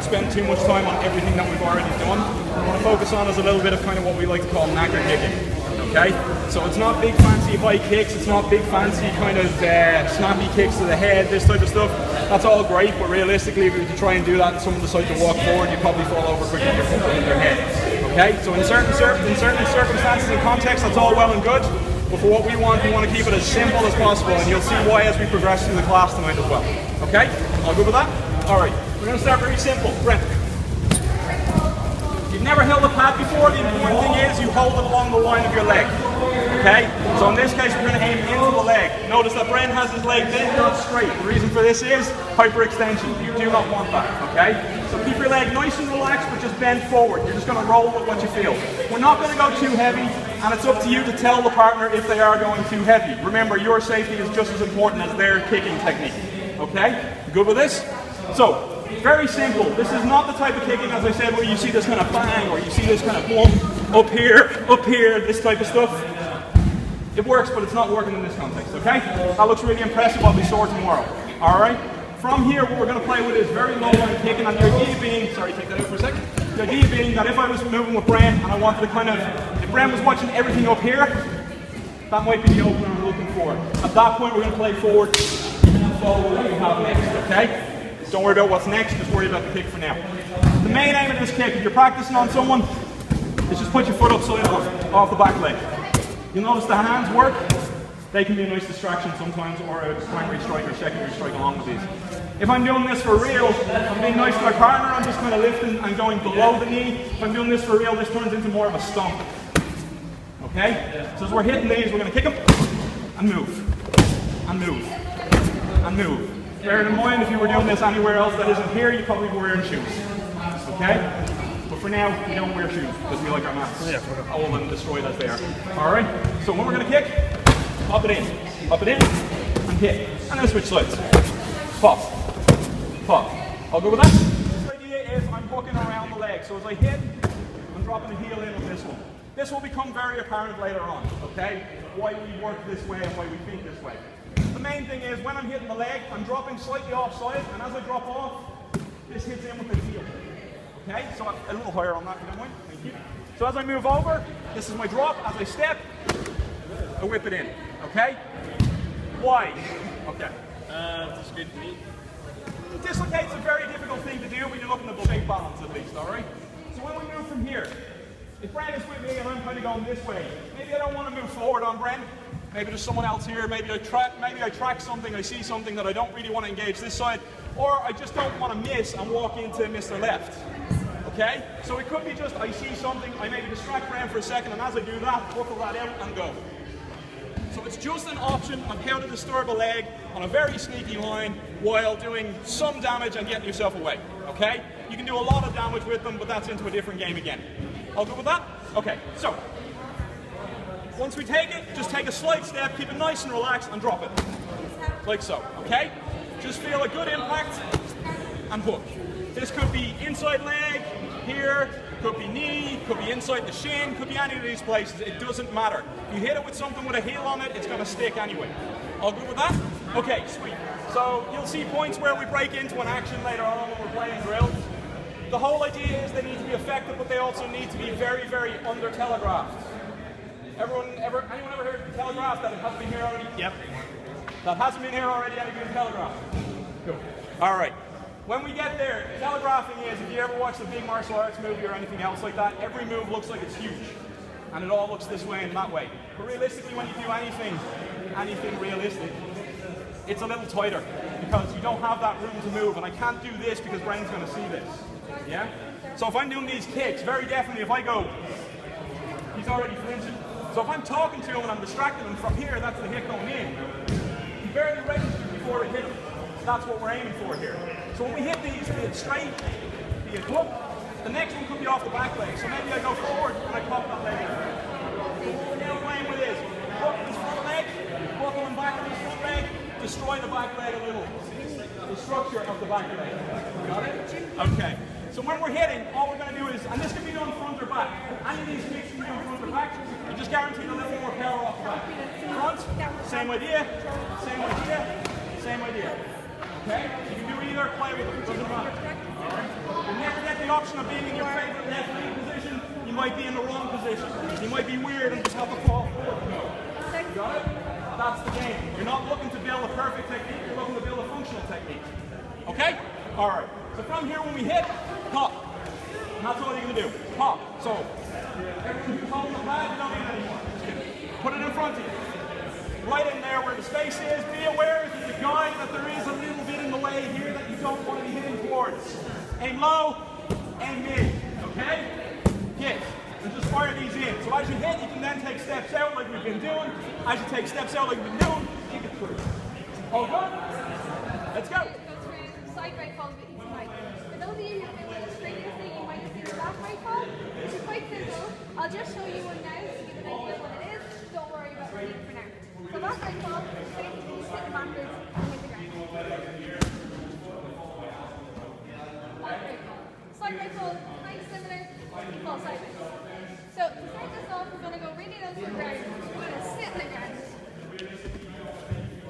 spend too much time on everything that we've already done. What we want to focus on is a little bit of kind of what we like to call knacker kicking. Okay? So it's not big fancy high kicks, it's not big fancy kind of snappy kicks to the head, this type of stuff. That's all great, but realistically, if you try and do that and someone decides to walk forward, you probably fall over quickly and you're in their head. Okay? So in certain circumstances and contexts, that's all well and good. But for what we want to keep it as simple as possible, and you'll see why as we progress through the class tonight as well. Okay? All good with that? Alright, we're going to start very simple. Brent. If you've never held a pad before, the important thing is you hold it along the line of your leg. Okay? So in this case, we're going to aim into the leg. Notice that Brent has his leg bent, not straight. The reason for this is hyperextension. You do not want that. Okay? So keep your leg nice and relaxed, but just bend forward. You're just going to roll with what you feel. We're not going to go too heavy, and it's up to you to tell the partner if they are going too heavy. Remember, your safety is just as important as their kicking technique. Okay? Good with this? So, very simple. This is not the type of kicking, as I said, where you see this kind of bang, or you see this kind of boom, up here, this type of stuff. It works, but it's not working in this context, okay? That looks really impressive. I'll be sore tomorrow. Alright? From here, what we're going to play with is very low line kicking, and the idea being, sorry, take that out for a second. The idea being that if I was moving with Bren, and I wanted to kind of, if Bren was watching everything up here, that might be the opener I'm looking for. At that point, we're going to play forward and follow what we have next, okay? Don't worry about what's next, just worry about the kick for now. The main aim of this kick, if you're practicing on someone, is just put your foot upside off the back leg. You'll notice the hands work. They can be a nice distraction sometimes, or a primary strike or secondary strike along with these. If I'm doing this for real, I'm being nice to my partner, I'm just kind of lifting and going below the knee. If I'm doing this for real, this turns into more of a stomp. Okay? So as we're hitting these, we're going to kick them, and move, and move, and move. Bear in mind, if you were doing this anywhere else that isn't here, you'd probably be wearing shoes. Okay? But for now, we don't wear shoes because we like our mats old and destroyed as they are. Alright? So when we're going to kick, up it in, and hit. And then switch sides. Pop, pop. I'll go with that. The idea is I'm hooking around the leg. So as I hit, I'm dropping the heel in on this one. This will become very apparent later on, okay? Why we work this way and why we think this way. The main thing is when I'm hitting the leg, I'm dropping slightly offside, and as I drop off, this hits in with the heel. Okay, so I'm a little higher on that if you don't mind. Thank you. So as I move over, this is my drop. As I step, I whip it in. Okay? Why? Okay. That's good for me. Dislocate's a very difficult thing to do when you're looking at shape balance at least, alright? So when we move from here, if Bren is with me and I'm kind of going this way, maybe I don't want to move forward on Bren. Maybe there's someone else here, maybe I track something, I see something that I don't really want to engage this side, or I just don't want to miss and walk into Mr. Left. Okay? So it could be just I see something, I maybe distract Bren for a second, and as I do that, buckle that out and go. So it's just an option of how to disturb a leg on a very sneaky line while doing some damage and getting yourself away. Okay? You can do a lot of damage with them, but that's into a different game again. All good with that? Okay, so once we take it, just take a slight step, keep it nice and relaxed, and drop it. Like so, okay? Just feel a good impact, and hook. This could be inside leg, here, could be knee, could be inside the shin, could be any of these places, it doesn't matter. If you hit it with something with a heel on it, it's going to stick anyway. All good with that? Okay, sweet. So you'll see points where we break into an action later on when we're playing drills. The whole idea is they need to be effective, but they also need to be very, very under-telegraphed. Anyone ever heard of the telegraph that it hasn't been here already? Yep. That hasn't been here already, and it's been telegraphed. Cool. Alright. When we get there, telegraphing is, if you ever watch a big martial arts movie or anything else like that, every move looks like it's huge. And it all looks this way and that way. But realistically, when you do anything realistic, it's a little tighter. Because you don't have that room to move, and I can't do this because Bren's going to see this. Yeah? So if I'm doing these kicks, very definitely if I go, he's already flinching. So if I'm talking to him and I'm distracting him from here, that's the hit going in. He barely registered before we hit him. So that's what we're aiming for here. So when we hit these, be it straight, be it hook, the next one could be off the back leg. So maybe I go forward and I pop that leg in. So what we're now playing with is hook this front leg, buckle him back on this front leg, destroy the back leg a little. The structure of the back leg. Got it? Okay. So when we're hitting, all we're going to do is, and this can be done front or back. Any of these kicks can be done front or back. You just guaranteed a little more power off the back. Front, same idea, same idea, same idea. Okay? You can do either, play with them, doesn't matter. Alright? The option of being in your favorite left knee position, you might be in the wrong position. You might be weird and just have to fall forward. You got it? That's the game. You're not looking to build a perfect technique, you're looking to build a functional technique. Okay? Alright. So from here when we hit, pop. And that's all you're going to do. Pop. So, everyone who's holding the pad, you don't need it anymore. Put it in front of you. Right in there where the space is. Be aware as a guide that there is a little bit in the way here that you don't want to be hitting towards. Aim low, aim mid. Okay? Hit. And just fire these in. So as you hit, you can then take steps out like we've been doing. As you take steps out like we've been doing, kick it through. All good? Let's go. Side right fall with each side. For those of you who have been with us previously, you might have seen the back right fall, which is quite simple. I'll just show you one now to give an idea of what it is. Don't worry about reading for now. So back right fall is basically sitting backwards and hit the ground. Back right fall. Side right fall, kind of similar, you fall sideways. So to start this off, we're going to go really low to the ground. We're going to sit in the ground.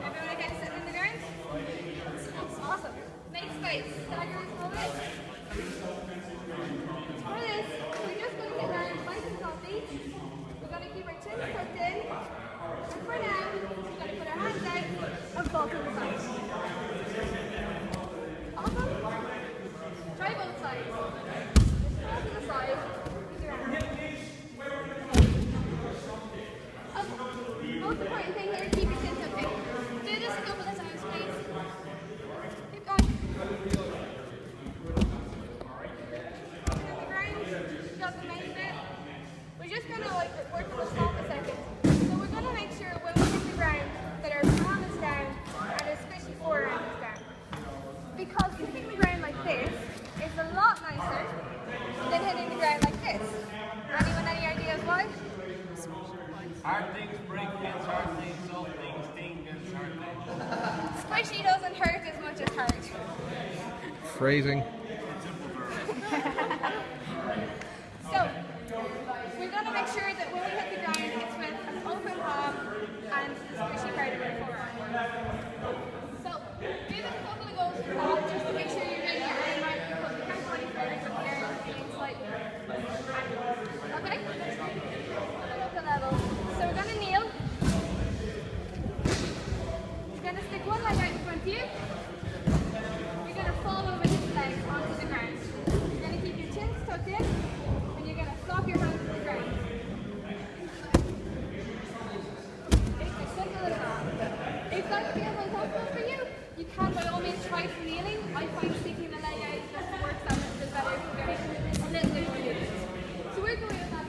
Everyone okay sitting in the ground? Awesome. Make space. Stagger is hold it. For this, we're just going to get down nice and comfy. We're going to keep our chin tucked in. And for now, we're going to put our hands out and fall to the side. Awesome. Try both sides. Just fall to the side. Most important thing here, keep your chin tucked in. Do this a couple of times, please. Keep going. On the ground, got the main bit. We're just going to work on the stop a second. So we're going to make sure when we hit the ground that our palm is down and our squishy forearm is down. Because hitting the ground like this is a lot nicer than hitting the ground like this. Anyone any ideas why? Hard things break against hard things, soft things sting against hard things. Squishy doesn't hurt as much as hard. Phrasing. So, we're going to make sure that when we hit the ground, it's with an open palm and the squishy part of our forearm. So, give it a couple of goes for that, just to make sure you're getting your arm right, because we can't go any further from the arm being slightly angled. Okay? Up the level. So we're going to kneel. You're going to stick one leg out in front of you. You're going to fall over his leg onto the ground. You're going to keep your chin tucked in, and you're going to flop your hands to the ground. It's as simple as that. If that feels uncomfortable for you, you can by all means try for kneeling. I find sticking the leg out just works out a little bit better for getting a little bit more movement. So we're going with that.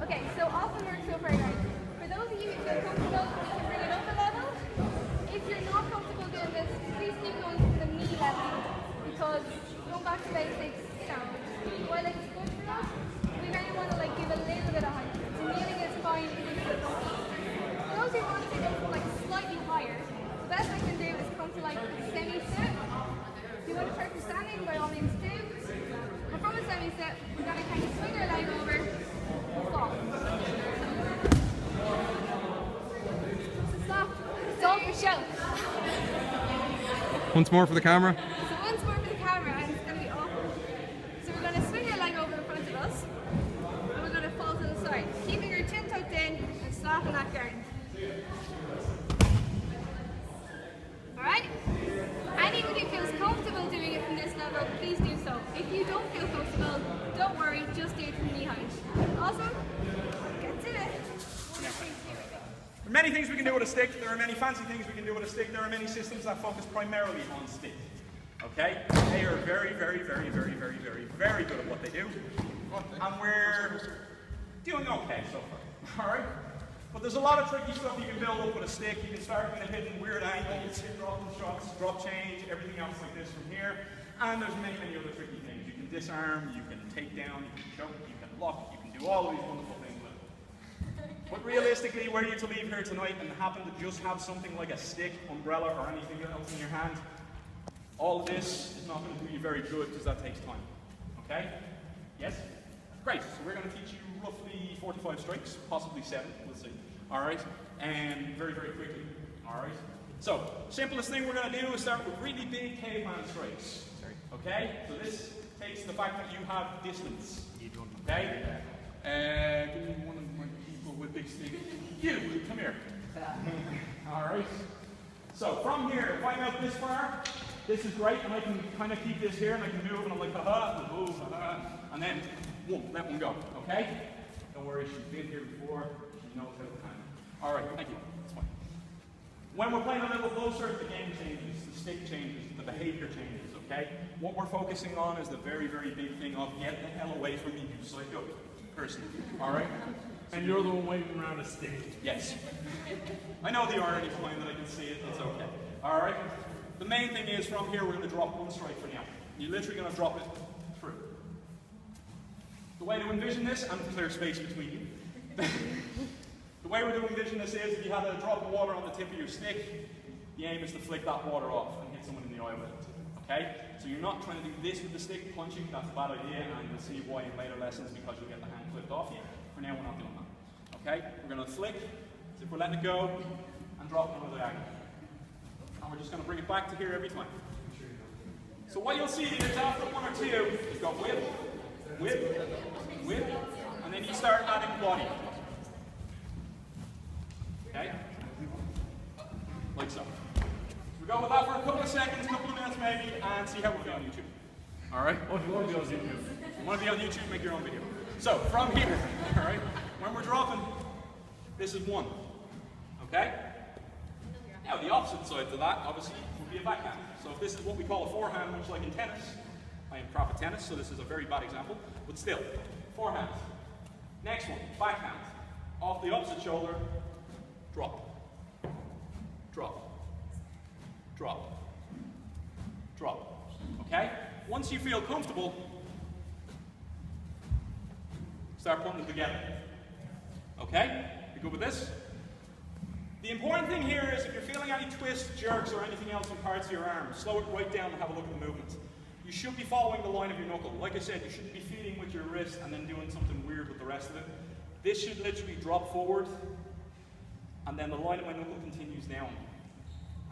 Okay, so awesome work so far, guys. For those of you who feel comfortable, you can bring it up a level. If you're not comfortable doing this, please keep going to the knee level, because going back to basics, while it's good for us, we really want to give a little bit of height. So kneeling is fine if you feel comfortable. For those who want to go slightly higher, the best I can do is come to a semi-sit. If you want to try for standing, by all means do. But from a semi-sit, we're going to kind of swing our leg over and fall. So it's all for show. Once more for the camera. So once more for the camera, and it's going to be awful. So we're going to swing our leg over in front of us, and we're going to fall to the side, keeping our chin tucked in and slapping that ground. Alright? Anyone who feels comfortable doing it from this level, please do so. If you don't feel comfortable, don't worry, just do it from knee height. Awesome? Get to it. There are many things we can do with a stick. There are many fancy things we can do with a stick. There are many systems that focus primarily on stick. Okay? They are very, very, very, very, very, very, very good at what they do. And we're doing okay so far. Alright? But there's a lot of tricky stuff you can build up with a stick. You can start with hitting weird angles, dropping shots, drop change, everything else like this from here. And there's many, many other tricky things. You can disarm, you can take down, you can choke, you can lock, you can do all of these wonderful things with it. But realistically, were you to leave here tonight and happen to just have something like a stick, umbrella, or anything else in your hand, all of this is not going to do you very good because that takes time. Okay? Yes? Great. So we're going to teach you roughly 45 strikes, possibly 7. We'll see. All right? And very, very quickly. All right? So, simplest thing we're going to do is start with really big caveman strikes. Okay? So this takes the fact that you have distance. Okay? Give me one of my people with big stick. You, come here. Alright. So from here, if I'm out this far, this is great, and I can kind of keep this here, and I can move, and I'm like, haha, and move, and then, boom, let one go. Okay? Don't worry, she's been here before. She knows how to handle it. Alright, thank you. That's fine. When we're playing a little closer, the game changes, the stick changes, the behavior changes, okay? What we're focusing on is the very, very big thing of get the hell away from me, you psycho person. Alright? And you're the one waving around a stick. Yes. I know the irony behind that, I can see it, it's okay. Alright? The main thing is from here we're going to drop one strike for now. You're literally going to drop it through. The way to envision this, and clear space between you. The way we're to envision this is if you have a drop of water on the tip of your stick, the aim is to flick that water off and hit someone in the eye with it. Okay? So you're not trying to do this with the stick, punching, that's a bad idea, and you'll see why in later lessons because you'll get the hand flipped off you. For now we're not doing that. Okay? We're going to flick, as if we're letting it go, and drop it on the diagonal. And we're just going to bring it back to here every time. So what you'll see is after one or two, you go whip, whip, whip, and then you start adding body. Okay? Like so. We go with that for a couple of seconds, couple of minutes maybe, and see how we'll be on YouTube. Alright? Oh, if you want to be on YouTube. If you want to be on YouTube, make your own video. So, from here, alright, when we're dropping, this is one. Okay? Now, the opposite side to that, obviously, would be a backhand. So, if this is what we call a forehand, much like in tennis, I am crap at tennis, so this is a very bad example, but still, forehand. Next one, backhand. Off the opposite shoulder, drop. Drop. Drop. Drop. Okay? Once you feel comfortable, start putting them together. Okay? You good with this? The important thing here is if you're feeling any twists, jerks, or anything else in parts of your arm, slow it right down and have a look at the movement. You should be following the line of your knuckle. Like I said, you shouldn't be feeding with your wrist and then doing something weird with the rest of it. This should literally drop forward, and then the line of my knuckle continues down.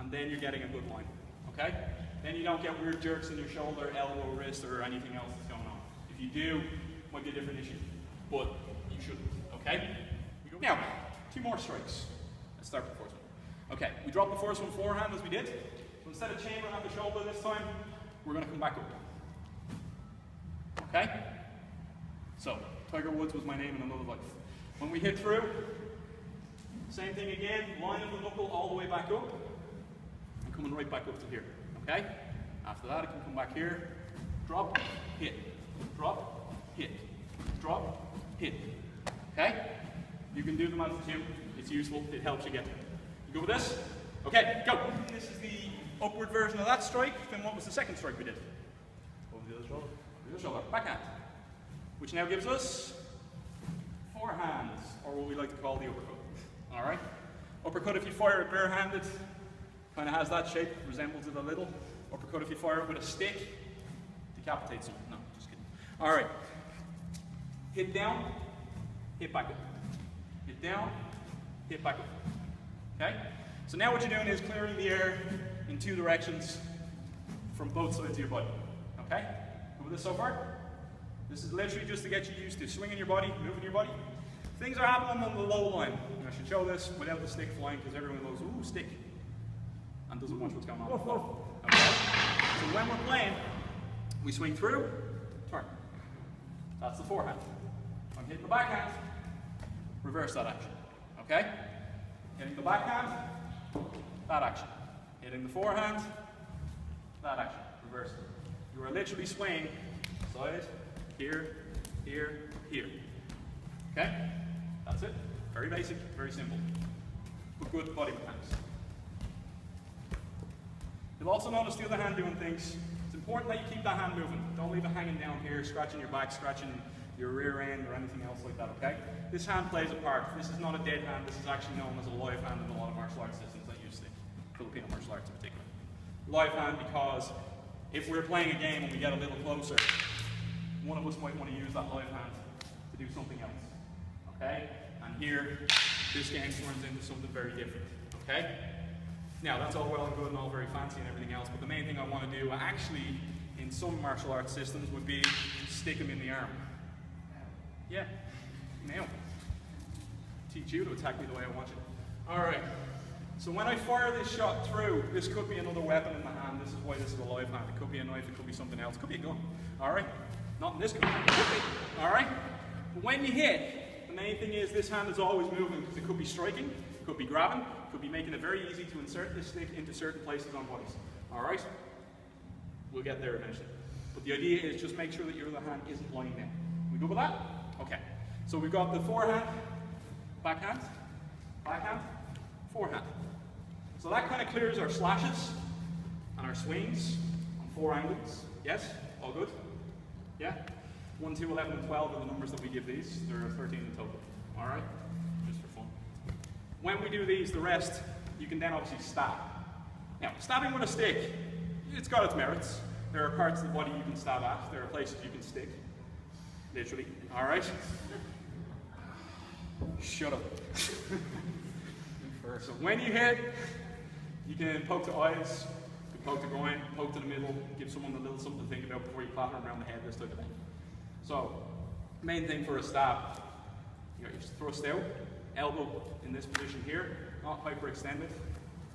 And then you're getting a good line. Okay? Then you don't get weird jerks in your shoulder, elbow, wrist, or anything else that's going on. If you do, it might be a different issue. But you shouldn't. Okay? Now, two more strikes. Let's start with the first one. Okay, we dropped the first one forehand as we did. So instead of chambering at the shoulder this time, we're going to come back up. Okay? So, Tiger Woods was my name in another life. When we hit through, same thing again, line of the knuckle all the way back up, and coming right back up to here. Okay? After that, it can come back here, drop, hit, drop, hit, drop, hit. Okay? You can do them at the gym. It's useful. It helps you get there. You go with this? Okay, go. This is the upward version of that strike. Then what was the second strike we did? Over the other shoulder. The other shoulder. Backhand. Which now gives us forehands, or what we like to call the uppercut. Alright? Uppercut if you fire it barehanded, kind of has that shape, resembles it a little. Uppercut if you fire it with a stick, decapitates someone. No, just kidding. Alright. Hit down, hit back up. Hit down, hit back up. Okay? So now what you're doing is clearing the air in two directions from both sides of your body. Okay? Good with this so far? This is literally just to get you used to swinging your body, moving your body. Things are happening on the low line. I should show this without the stick flying because everyone goes, ooh, stick, and doesn't watch what's going on. Okay? So when we're playing, we swing through, turn. That's the forehand. I'm hitting the backhand, reverse that action. Okay? Hitting the backhand, that action. Hitting the forehand, that action. Reverse. You are literally swaying side, here, here, here. Okay? That's it. Very basic, very simple. But good body mechanics. You'll also notice the other hand doing things. It's important that you keep that hand moving. Don't leave it hanging down here, scratching your back, scratching your rear end or anything else like that, okay? This hand plays a part. This is not a dead hand. This is actually known as a live hand in a lot of martial arts systems that use stick. Filipino martial arts in particular. Live hand because if we're playing a game and we get a little closer, one of us might want to use that live hand to do something else. Okay? And here, this game turns into something very different. Okay? Now, that's all well and good and all very fancy and everything else, but the main thing I want to do, actually, in some martial arts systems, would be stick him in the arm. Yeah, now. Teach you to attack me the way I want you. Alright, so when I fire this shot through, this could be another weapon in my hand. This is why this is a live hand. It could be a knife, it could be something else, it could be a gun. Alright? Not in this case, it could be. Alright? But when you hit, the main thing is this hand is always moving because it could be striking, it could be grabbing, it could be making it very easy to insert this stick into certain places on bodies. Alright? We'll get there eventually. But the idea is just make sure that your other hand isn't lying down. We good with that? Okay. So we've got the forehand, backhand, forehand. So that kind of clears our slashes and our swings on 4 angles. Yes? All good? Yeah? 1, 2, 11, and 12 are the numbers that we give these. There are 13 in total. Alright? Just for fun. When we do these, the rest, you can then obviously stab. Now, stabbing with a stick, it's got its merits. There are parts of the body you can stab at. There are places you can stick. Literally. Alright? Shut up. So when you hit, you can poke the eyes, you can poke the groin, poke to the middle, give someone a little something to think about before you clap them around the head, this type of thing. So, main thing for a stab, you got your thrust out, elbow in this position here, not hyperextended,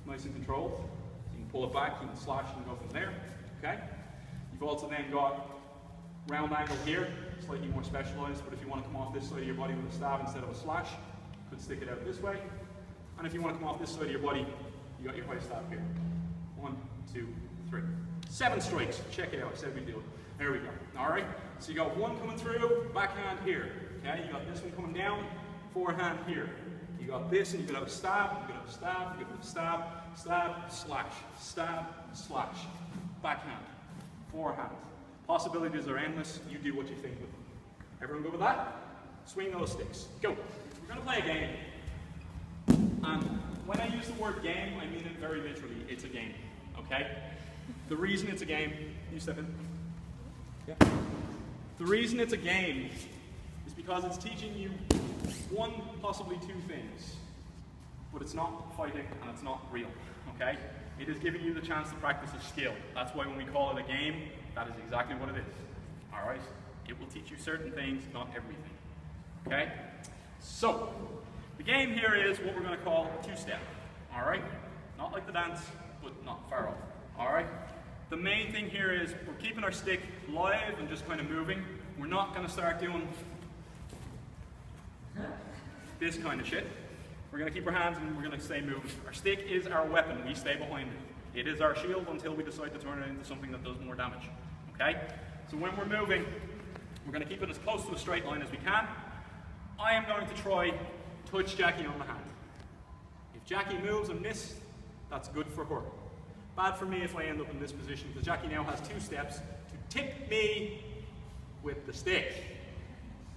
nice and controlled. You can pull it back, you can slash and go from there, okay? You've also then got round angle here, slightly more specialized, but if you want to come off this side of your body with a stab instead of a slash, you could stick it out this way. And if you want to come off this side of your body, you got your high stab here. 1, 2, 3. 7 strikes. Check it out. I said we'd do it. There we go. Alright? So you got one coming through, backhand here. Okay? You got this one coming down, forehand here. You got this, and you could have a stab, you could have a stab, you could have a stab, stab, slash, backhand, forehand. Possibilities are endless. You do what you think with them. Everyone go with that? Swing those sticks. Go. We're going to play a game. And when I use the word game, I mean it very literally. It's a game. Okay? The reason it's a game, you step in. Yeah. The reason it's a game is because it's teaching you one, possibly 2 things. But it's not fighting and it's not real. Okay? It is giving you the chance to practice a skill. That's why when we call it a game, that is exactly what it is. Alright? It will teach you certain things, not everything. Okay? So, the game here is what we're going to call 2-step. Alright? Not like the dance, but not far off. Alright? The main thing here is we're keeping our stick live and just kind of moving. We're not going to start doing this kind of shit. We're going to keep our hands and we're going to stay moving. Our stick is our weapon. We stay behind it. It is our shield until we decide to turn it into something that does more damage. Okay? So when we're moving, we're going to keep it as close to a straight line as we can. I am going to try touch Jackie on the hand. If Jackie moves and misses, that's good for her. Bad for me if I end up in this position, because Jackie now has 2 steps to tip me with the stick.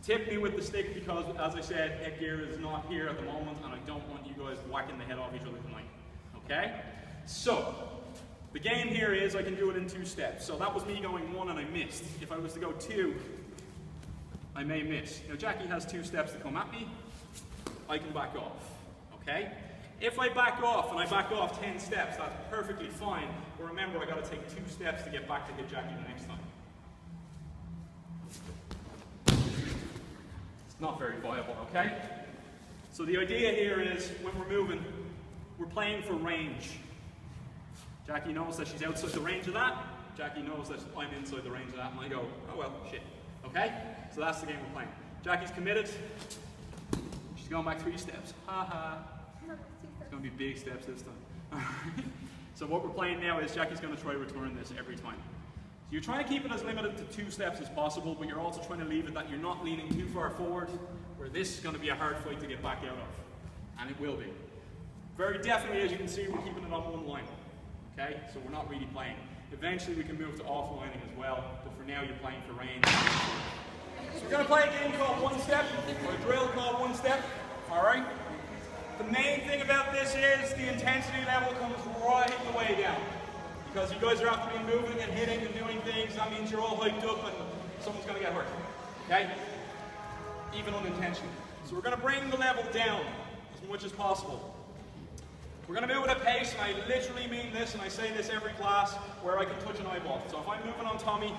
Tip me with the stick because, as I said, headgear is not here at the moment, and I don't want you guys whacking the head off each other tonight. Okay? So, the game here is I can do it in 2 steps. So that was me going 1 and I missed. If I was to go 2, I may miss. Now Jackie has 2 steps to come at me. I can back off. Okay? If I back off and I back off 10 steps, that's perfectly fine. But remember, I got to take 2 steps to get back to hit Jackie the next time. It's not very viable, okay? So the idea here is when we're moving, we're playing for range. Jackie knows that she's outside the range of that. Jackie knows that I'm inside the range of that, and I go, oh well, shit. Okay? So that's the game we're playing. Jackie's committed. She's going back 3 steps. Ha ha. It's going to be big steps this time. So what we're playing now is Jackie's going to try to return this every time. So you're trying to keep it as limited to 2 steps as possible, but you're also trying to leave it that you're not leaning too far forward, where this is going to be a hard fight to get back out of. And it will be. Very definitely, as you can see, we're keeping it on 1 line. Okay? So we're not really playing. Eventually we can move to offlining as well, but for now you're playing for range. So we're going to play a game called 1 Step, or a drill called 1 Step. Alright? The main thing about this is the intensity level comes right the way down. Because you guys are have to be moving and hitting and doing things, that means you're all hyped up and someone's going to get hurt. Okay? Even unintentionally. So we're going to bring the level down as much as possible. We're going to move at a pace, and I literally mean this, and I say this every class, where I can touch an eyeball. So if I'm moving on Tommy,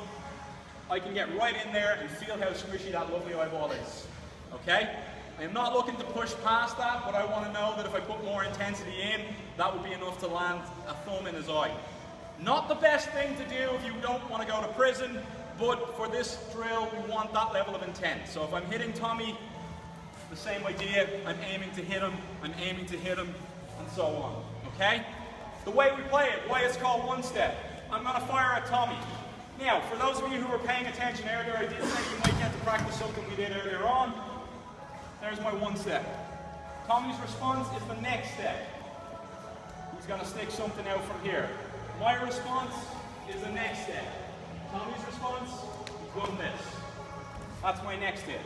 I can get right in there and feel how squishy that lovely eyeball is. Okay? I am not looking to push past that, but I want to know that if I put more intensity in, that would be enough to land a thumb in his eye. Not the best thing to do if you don't want to go to prison, but for this drill, we want that level of intent. So if I'm hitting Tommy, the same idea, I'm aiming to hit him, I'm aiming to hit him, and so on. Okay? The way we play it, why it's called one step. I'm going to fire at Tommy. Now, for those of you who were paying attention earlier, I did say you might get to practice something we did earlier on. There's my one step. Tommy's response is the next step. He's going to stick something out from here. My response is the next step. Tommy's response, he's done this. That's my next hit.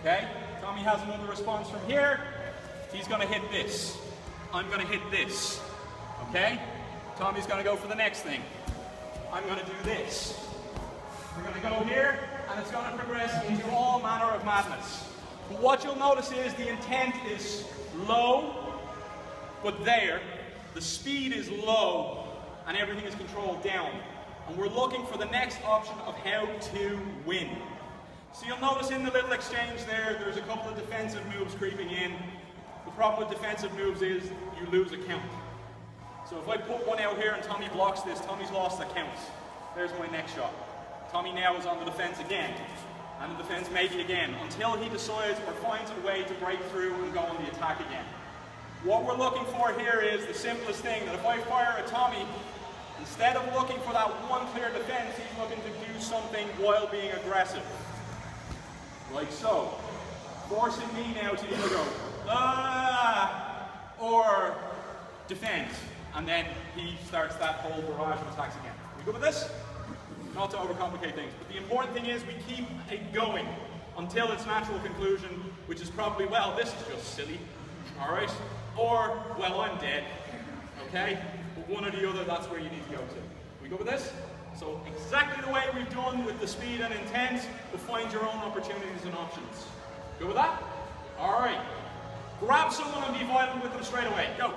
Okay? Tommy has another response from here. He's going to hit this. I'm going to hit this. Okay? Tommy's going to go for the next thing. I'm going to do this. We're going to go here, and it's going to progress into all manner of madness. But what you'll notice is the intent is low, but there. The speed is low, and everything is controlled down. And we're looking for the next option of how to win. So you'll notice in the little exchange there, there's a couple of defensive moves creeping in. The problem with defensive moves is you lose a count. So if I put one out here and Tommy blocks this, Tommy's lost the counts. There's my next shot. Tommy now is on the defense again, and the defense maybe again, until he decides or finds a way to break through and go on the attack again. What we're looking for here is the simplest thing, that if I fire at Tommy, instead of looking for that one clear defense, he's looking to do something while being aggressive. Like so. Forcing me now to either go, or defend. And then he starts that whole barrage of attacks again. We good with this? Not to overcomplicate things, but the important thing is we keep it going until its natural conclusion, which is probably, well, this is just silly, all right? Or, well, I'm dead, okay? But one or the other, that's where you need to go to. We good with this? So exactly the way we've done with the speed and intent, but find your own opportunities and options. Good with that? All right. Grab someone and be violent with them straight away. Go.